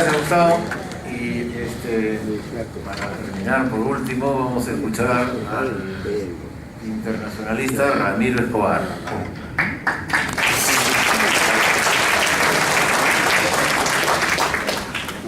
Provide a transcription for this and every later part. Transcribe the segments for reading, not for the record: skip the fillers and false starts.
gracias, Gustavo. Y para terminar, por último, vamos a escuchar al internacionalista Ramiro Escobar.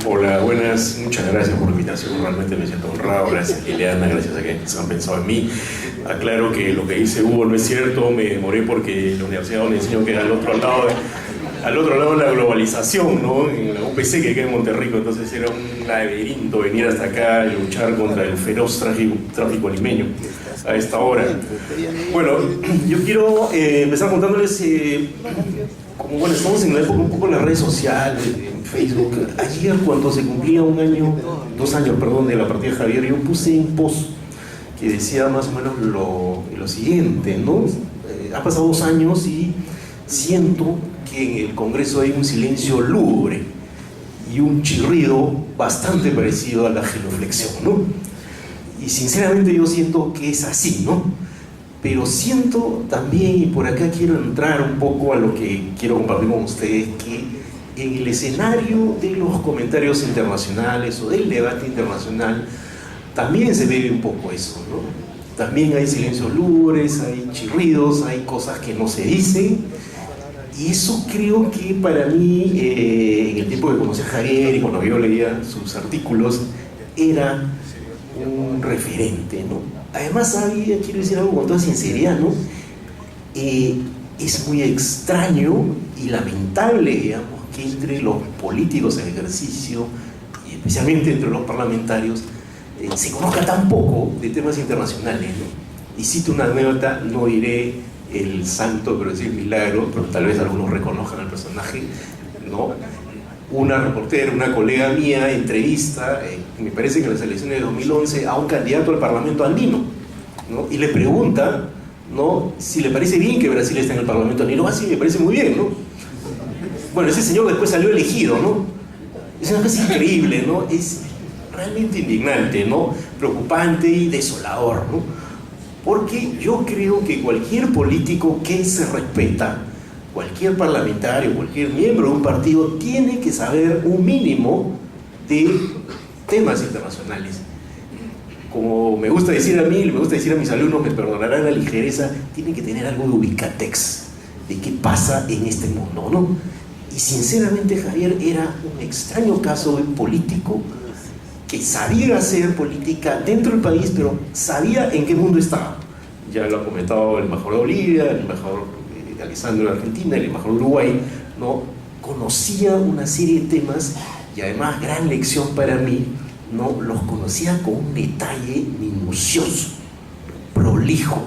Hola, buenas, muchas gracias por la invitación, realmente me siento honrado, gracias Liliana, gracias a que se han pensado en mí. Aclaro que lo que dice Hugo no es cierto, me demoré porque la universidad donde enseño queda al otro lado de la globalización, ¿no? En la UPC que queda en Monterrico, entonces era un laberinto venir hasta acá y luchar contra el feroz tráfico limeño a esta hora. Bueno, yo quiero empezar contándoles, como bueno, estamos en una época un poco en las redes sociales, en Facebook. Ayer, cuando se cumplía 2 años, perdón, de la partida de Javier, yo puse un post que decía más o menos lo siguiente, ¿no? Ha pasado 2 años y siento que en el Congreso hay un silencio lúgubre y un chirrido bastante parecido a la genuflexión, ¿no? Y sinceramente yo siento que es así, ¿no? Pero siento también, y por acá quiero entrar un poco a lo que quiero compartir con ustedes, que en el escenario de los comentarios internacionales o del debate internacional también se ve un poco eso, ¿no? También hay silencios lúgubres, hay chirridos, hay cosas que no se dicen. Y eso creo que para mí, en el tiempo que conocí a Javier y cuando yo leía sus artículos, era un referente, ¿no? Además, quiero decir algo con toda sinceridad, ¿no? Es muy extraño y lamentable, digamos, que entre los políticos en ejercicio, y especialmente entre los parlamentarios, se conozca tan poco de temas internacionales, ¿no? Y cito una anécdota, no diré el santo, pero sí el milagro, pero tal vez algunos reconozcan al personaje, ¿no? Una reportera, una colega mía, entrevista, me parece que en las elecciones de 2011, a un candidato al Parlamento andino, ¿no? Y le pregunta, ¿no?, si le parece bien que Brasil esté en el Parlamento andino. Ah, sí, me parece muy bien, ¿no? Bueno, ese señor después salió elegido, ¿no? Es una cosa increíble, ¿no? Es realmente indignante, ¿no? Preocupante y desolador, ¿no? Porque yo creo que cualquier político que se respeta, cualquier parlamentario, cualquier miembro de un partido tiene que saber un mínimo de temas internacionales. Como me gusta decir a mí, me gusta decir a mis alumnos, me perdonarán la ligereza, tienen que tener algo de ubicatex, de qué pasa en este mundo, ¿no? Y sinceramente Javier era un extraño caso de político que sabía hacer política dentro del país, pero sabía en qué mundo estaba. Ya lo ha comentado el embajador de Bolivia, el embajador de Alessandro de Argentina, el embajador de Uruguay, ¿no? Conocía una serie de temas y además, gran lección para mí, ¿no? Los conocía con un detalle minucioso, prolijo.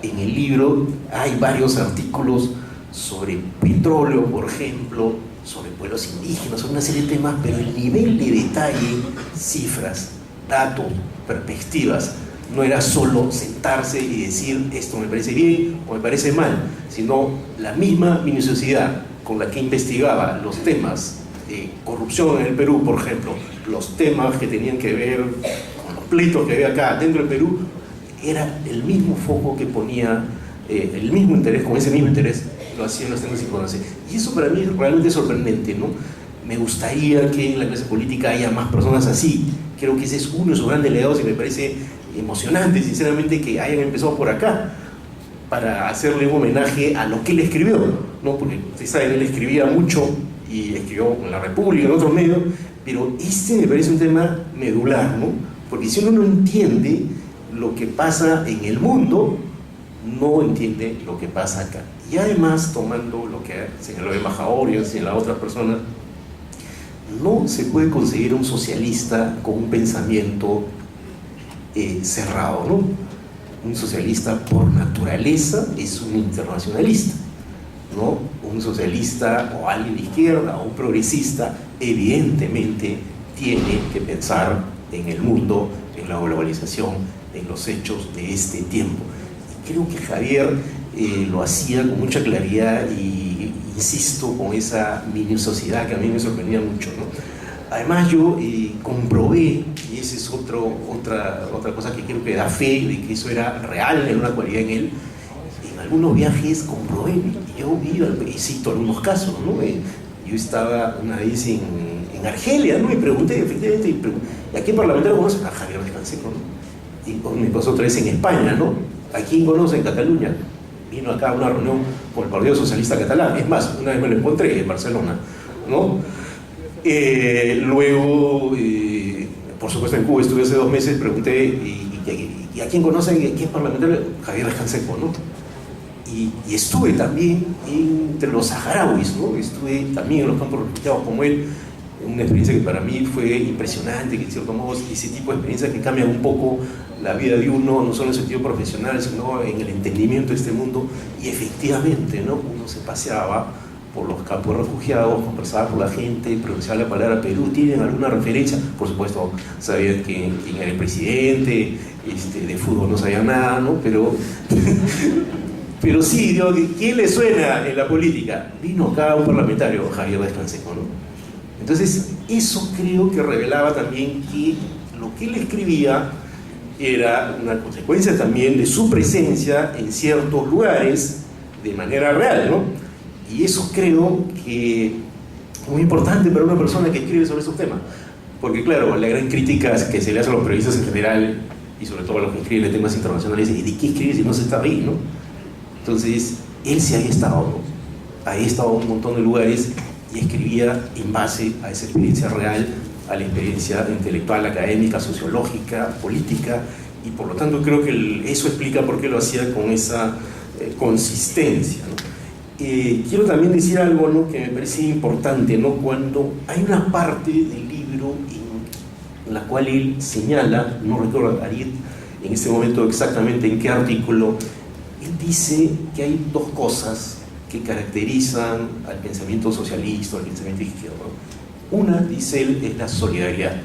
En el libro hay varios artículos sobre petróleo, por ejemplo, sobre pueblos indígenas, sobre una serie de temas, pero el nivel de detalle, cifras, datos, perspectivas, no era solo sentarse y decir esto me parece bien o me parece mal, sino la misma minuciosidad con la que investigaba los temas de corrupción en el Perú, por ejemplo, los temas que tenían que ver con los pleitos que había acá dentro del Perú, era el mismo foco que ponía, el mismo interés, con ese mismo interés lo hacían los temas de información. Y eso para mí es realmente sorprendente, ¿no? Me gustaría que en la clase política haya más personas así. Creo que ese es uno de sus grandes legados y me parece emocionante, sinceramente, que hayan empezado por acá para hacerle un homenaje a lo que él escribió, ¿no? Porque ustedes saben, él escribía mucho y escribió en La República, en otros medios, pero este me parece un tema medular, ¿no? Porque si uno no entiende lo que pasa en el mundo, no entiende lo que pasa acá. Y además, tomando lo que señaló el embajador y señaló a otras personas, no se puede conseguir un socialista con un pensamiento cerrado, ¿no? Un socialista por naturaleza es un internacionalista, ¿no? Un socialista o alguien de izquierda o un progresista evidentemente tiene que pensar en el mundo, en la globalización, en los hechos de este tiempo. Y creo que Javier lo hacía con mucha claridad y, insisto, con esa minuciosidad que a mí me sorprendía mucho, ¿no? Además yo comprobé, y esa es otra cosa que creo que da fe de que eso era real, era una cualidad en él. En algunos viajes comprobé, y yo vi, y cito algunos casos, ¿no? Yo estaba una vez en Argelia, ¿no? Y pregunté, efectivamente, ¿a qué parlamentario conoce? A Javier Canseco, ¿no? Y me pasó otra vez en España, ¿no? ¿A quién conoce en Cataluña? Vino acá a una reunión con el Partido Socialista Catalán. Es más, una vez me lo encontré en Barcelona, ¿no? Luego, por supuesto en Cuba estuve hace 2 meses, pregunté, ¿y a quién conoce? ¿Quién es parlamentario? Javier Canseco, ¿no? Y estuve también entre los saharauis, ¿no? Estuve también en los campos refugiados como él, una experiencia que para mí fue impresionante, que en cierto modo ese tipo de experiencias que cambian un poco la vida de uno, no solo en el sentido profesional, sino en el entendimiento de este mundo. Y efectivamente, ¿no? Uno se paseaba por los campos refugiados, conversaba con la gente, pronunciaba la palabra Perú. ¿Tienen alguna referencia? Por supuesto, sabían quién era el presidente, de fútbol no sabía nada, ¿no? Pero sí, digo, ¿quién le suena en la política? Vino acá un parlamentario, Javier Canseco, ¿no? Entonces, eso creo que revelaba también que lo que él escribía era una consecuencia también de su presencia en ciertos lugares de manera real, ¿no? Y eso creo que es muy importante para una persona que escribe sobre esos temas. Porque claro, la gran crítica que se le hace a los periodistas en general, y sobre todo a los que escriben de temas internacionales, es ¿de qué escribe si no se está ahí, no? Entonces, él sí había estado, ¿no? Había estado en un montón de lugares y escribía en base a esa experiencia real, a la experiencia intelectual, académica, sociológica, política, y por lo tanto creo que eso explica por qué lo hacía con esa consistencia, ¿no? Quiero también decir algo, ¿no?, que me parece importante, ¿no? Cuando hay una parte del libro en la cual él señala, no recuerdo en este momento exactamente en qué artículo, él dice que hay 2 cosas que caracterizan al pensamiento socialista, al pensamiento izquierdo. Una, dice él, es la solidaridad,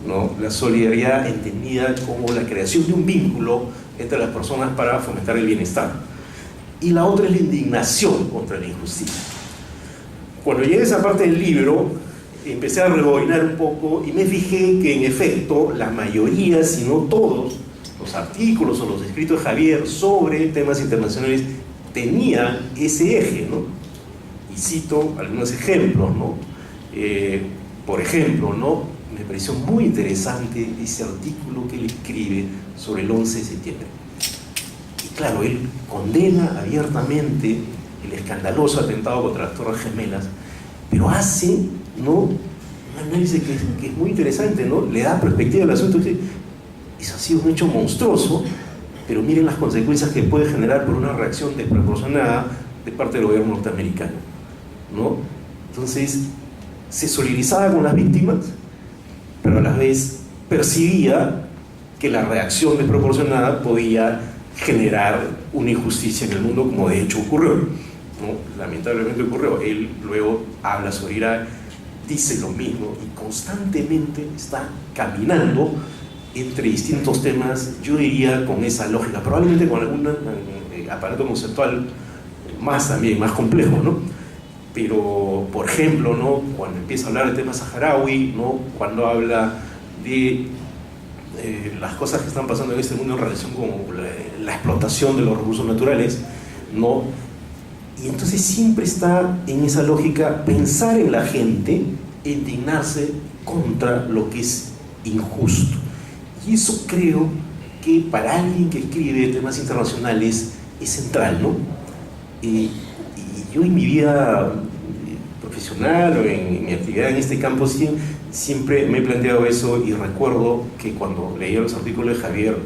¿no? La solidaridad entendida como la creación de un vínculo entre las personas para fomentar el bienestar. Y la otra es la indignación contra la injusticia. Cuando llegué a esa parte del libro, empecé a rebobinar un poco y me fijé que en efecto la mayoría, si no todos, los artículos o los escritos de Javier sobre temas internacionales tenían ese eje, ¿no? Y cito algunos ejemplos, ¿no? Por ejemplo, ¿no?, me pareció muy interesante ese artículo que él escribe sobre el 11 de septiembre. Y claro, él condena abiertamente el escandaloso atentado contra las Torres Gemelas, pero hace, ¿no?, un análisis que es muy interesante, ¿no? Le da perspectiva al asunto y dice, eso ha sido un hecho monstruoso, pero miren las consecuencias que puede generar por una reacción desproporcionada de parte del gobierno norteamericano, ¿no? Entonces, se solidarizaba con las víctimas, pero a la vez percibía que la reacción desproporcionada podía generar una injusticia en el mundo, como de hecho ocurrió, ¿no? Lamentablemente ocurrió. Él luego habla sobre Irak, dice lo mismo y constantemente está caminando entre distintos temas, yo diría con esa lógica, probablemente con algún aparato conceptual más complejo, ¿no? Pero, por ejemplo, ¿no?, cuando empieza a hablar de temas saharaui, ¿no?, cuando habla de las cosas que están pasando en este mundo en relación con la explotación de los recursos naturales, ¿no? Y entonces siempre está en esa lógica pensar en la gente, indignarse contra lo que es injusto. Y eso creo que para alguien que escribe temas internacionales es central, ¿no? Y yo en mi vida profesional o en mi actividad en este campo siempre me he planteado eso, y recuerdo que cuando leía los artículos de Javier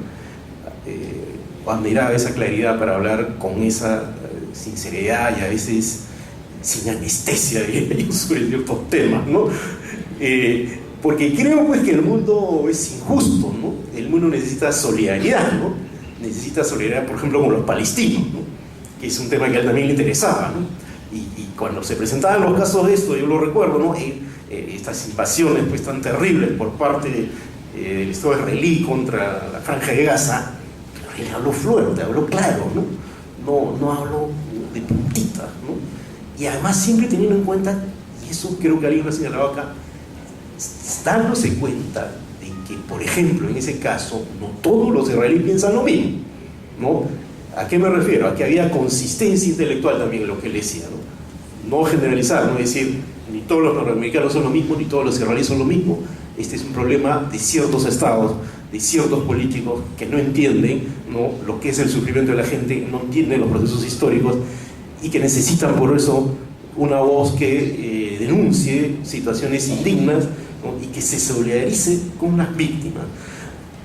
admiraba esa claridad para hablar con esa sinceridad y a veces sin anestesia, diría yo, sobre ciertos temas, ¿no? Porque creo pues que el mundo es injusto, ¿no? El mundo necesita solidaridad, ¿no? Necesita solidaridad, por ejemplo, con los palestinos, ¿no?, que es un tema que a él también le interesaba, ¿no? Y cuando se presentaban los casos de esto, yo lo recuerdo, ¿no?, estas invasiones pues tan terribles por parte del Estado israelí contra la Franja de Gaza, él habló fuerte, habló claro, ¿no? No habló de puntitas, ¿no? Y además siempre teniendo en cuenta, y eso creo que alguien lo ha señalado acá, dándose cuenta de que, por ejemplo, en ese caso, no todos los israelíes piensan lo mismo, ¿no? ¿A qué me refiero? A que había consistencia intelectual también en lo que él decía, ¿no? no generalizar, no decir ni todos los norteamericanos son lo mismo, ni todos los israelíes son lo mismo. Este es un problema de ciertos estados, de ciertos políticos que no entienden, ¿no?, lo que es el sufrimiento de la gente, no entienden los procesos históricos y que necesitan por eso una voz que denuncie situaciones indignas, ¿no?, y que se solidarice con las víctimas.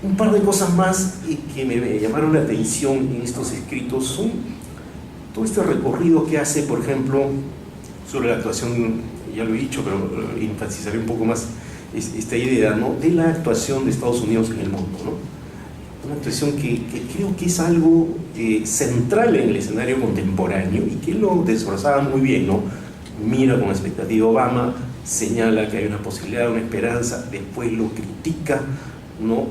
Un par de cosas más que me llamaron la atención en estos escritos son todo este recorrido que hace, por ejemplo, sobre la actuación, ya lo he dicho, pero enfatizaré un poco más esta idea, ¿no?, de la actuación de Estados Unidos en el mundo, ¿no? Una actuación que creo que es algo central en el escenario contemporáneo y que lo desbrozaba muy bien, ¿no? Mira con expectativa Obama, señala que hay una posibilidad, una esperanza, después lo critica, ¿no?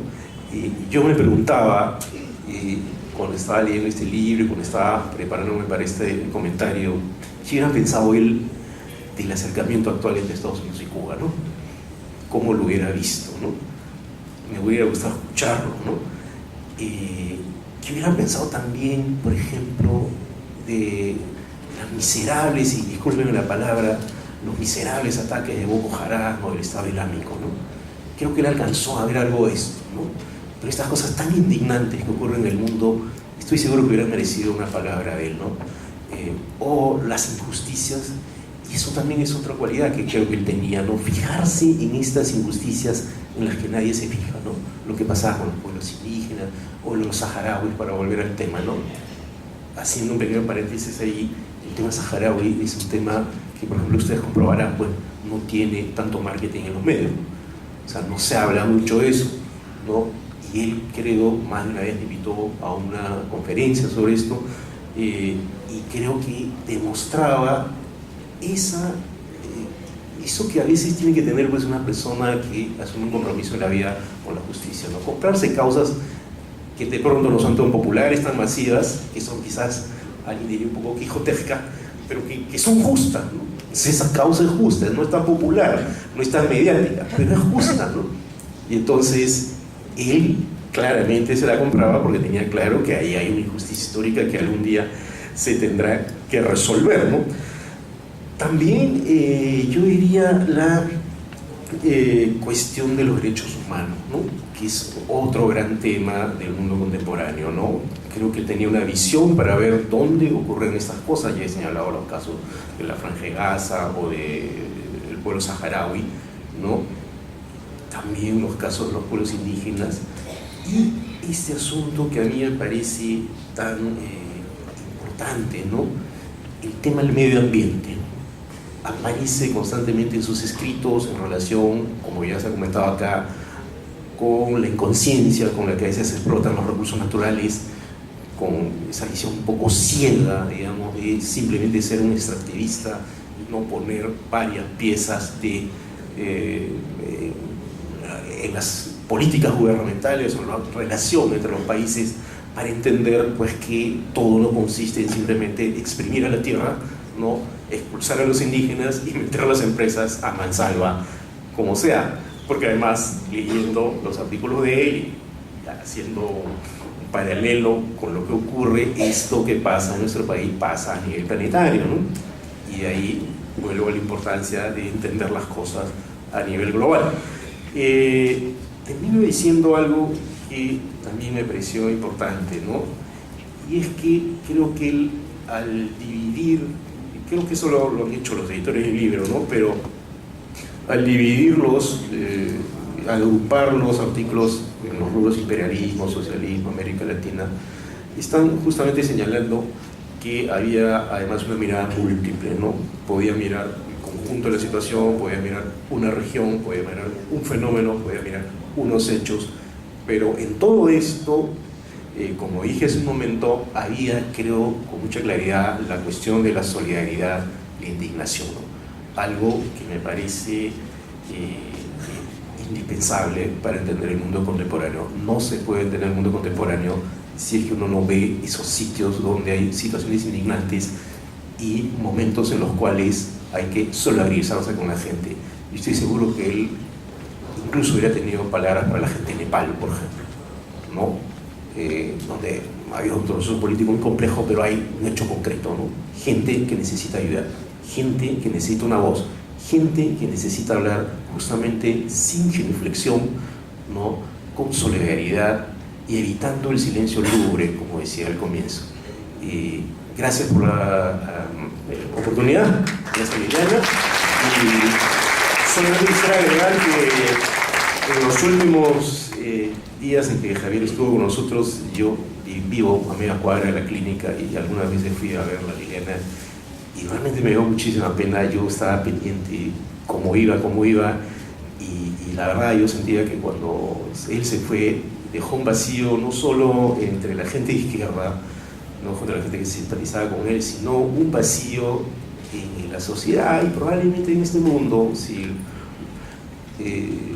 Yo me preguntaba, cuando estaba leyendo este libro y cuando estaba preparándome para este comentario, si hubiera pensado él del acercamiento actual entre Estados Unidos y Cuba, ¿no? ¿Cómo lo hubiera visto, ¿no? Me hubiera gustado escucharlo, ¿no? Que hubiera pensado también, por ejemplo, de las miserables, y discúlpenme la palabra, los miserables ataques de Boko Haram o del Estado Islámico, ¿no? Creo que él alcanzó a ver algo de esto, ¿no? Pero estas cosas tan indignantes que ocurren en el mundo, estoy seguro que hubieran merecido una palabra de él, ¿no? O las injusticias, y eso también es otra cualidad que creo que él tenía, ¿no? Fijarse en estas injusticias en las que nadie se fija, ¿no? Lo que pasaba con los pueblos indígenas o los saharauis, para volver al tema, ¿no? Haciendo un pequeño paréntesis ahí, el tema saharaui es un tema que, por ejemplo, ustedes comprobarán, pues no tiene tanto marketing en los medios, o sea, no se habla mucho de eso, ¿no? Y él, creo, más de una vez me invitó a una conferencia sobre esto, y creo que demostraba eso que a veces tiene que tener, pues, una persona que asume un compromiso en la vida con la justicia, ¿no? Comprarse causas que de pronto no son tan populares, tan masivas, que son quizás, alguien diría, un poco quijotesca, pero que son justas, ¿no? Esa causa es justa, no es tan popular, no es tan mediática, pero es justa, ¿no? Y entonces él claramente se la compraba porque tenía claro que ahí hay una injusticia histórica que algún día se tendrá que resolver, ¿no? También yo diría la cuestión de los derechos humanos, ¿no?, que es otro gran tema del mundo contemporáneo, ¿no? Creo que tenía una visión para ver dónde ocurren estas cosas. Ya he señalado los casos de la Franja de Gaza o del pueblo saharaui, ¿no? También los casos de los pueblos indígenas, y este asunto que a mí me parece tan importante, ¿no?, el tema del medio ambiente, ¿no? Aparece constantemente en sus escritos en relación, como ya se ha comentado acá, con la inconsciencia con la que a veces se explotan los recursos naturales, con esa visión un poco ciega, digamos, de simplemente ser un extractivista y no poner varias piezas en las políticas gubernamentales o en la relación entre los países, para entender, pues, que todo no consiste en simplemente exprimir a la tierra, ¿no?, expulsar a los indígenas y meter a las empresas a mansalva, como sea. Porque además, leyendo los artículos de él y haciendo un paralelo con lo que ocurre, esto que pasa en nuestro país pasa a nivel planetario, ¿no? Y de ahí vuelvo a la importancia de entender las cosas a nivel global. Termino diciendo algo que también me pareció importante, ¿no? Y es que creo que él, al dividir, creo que eso lo han hecho los editores del libro, ¿no?, pero al dividirlos, al agrupar los artículos en los rubros imperialismo, socialismo, América Latina, están justamente señalando que había además una mirada múltiple, ¿no? Podía mirar el conjunto de la situación, podía mirar una región, podía mirar un fenómeno, podía mirar unos hechos, pero en todo esto, como dije hace un momento, había, creo, con mucha claridad la cuestión de la solidaridad, la indignación, ¿no? Algo que me parece indispensable para entender el mundo contemporáneo. No se puede entender el mundo contemporáneo si es que uno no ve esos sitios donde hay situaciones indignantes y momentos en los cuales hay que solidarizarse con la gente. Y estoy seguro que él incluso hubiera tenido palabras para la gente de Nepal, por ejemplo, ¿no? Donde había un proceso político muy complejo, pero hay un hecho concreto, ¿no? Gente que necesita ayuda, gente que necesita una voz, gente que necesita hablar justamente sin genuflexión, ¿no? Con solidaridad y evitando el silencio lúgubre, como decía al comienzo. Gracias por la oportunidad, gracias Liliana, y solamente quisiera agregar que en los últimos días en que Javier estuvo con nosotros, yo vivo a media cuadra de la clínica y algunas veces fui a ver a Liliana y realmente me dio muchísima pena. Yo estaba pendiente cómo iba, y la verdad yo sentía que cuando él se fue dejó un vacío no solo entre la gente de izquierda, no contra la gente que se simpatizaba con él, sino un vacío en la sociedad y probablemente en este mundo, si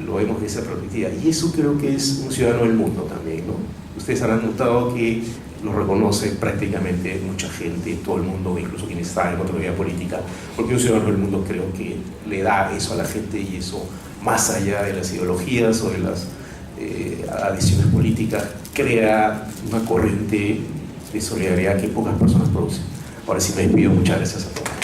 lo vemos de esa perspectiva. Y eso creo que es un ciudadano del mundo también, ¿no? Ustedes habrán notado que lo reconoce prácticamente mucha gente, todo el mundo, incluso quienes están en contra de la vida política, porque un ciudadano del mundo creo que le da eso a la gente, y eso, más allá de las ideologías o de las adhesiones políticas, crea una corriente de solidaridad que pocas personas producen. Ahora sí me despido, muchas gracias a todos.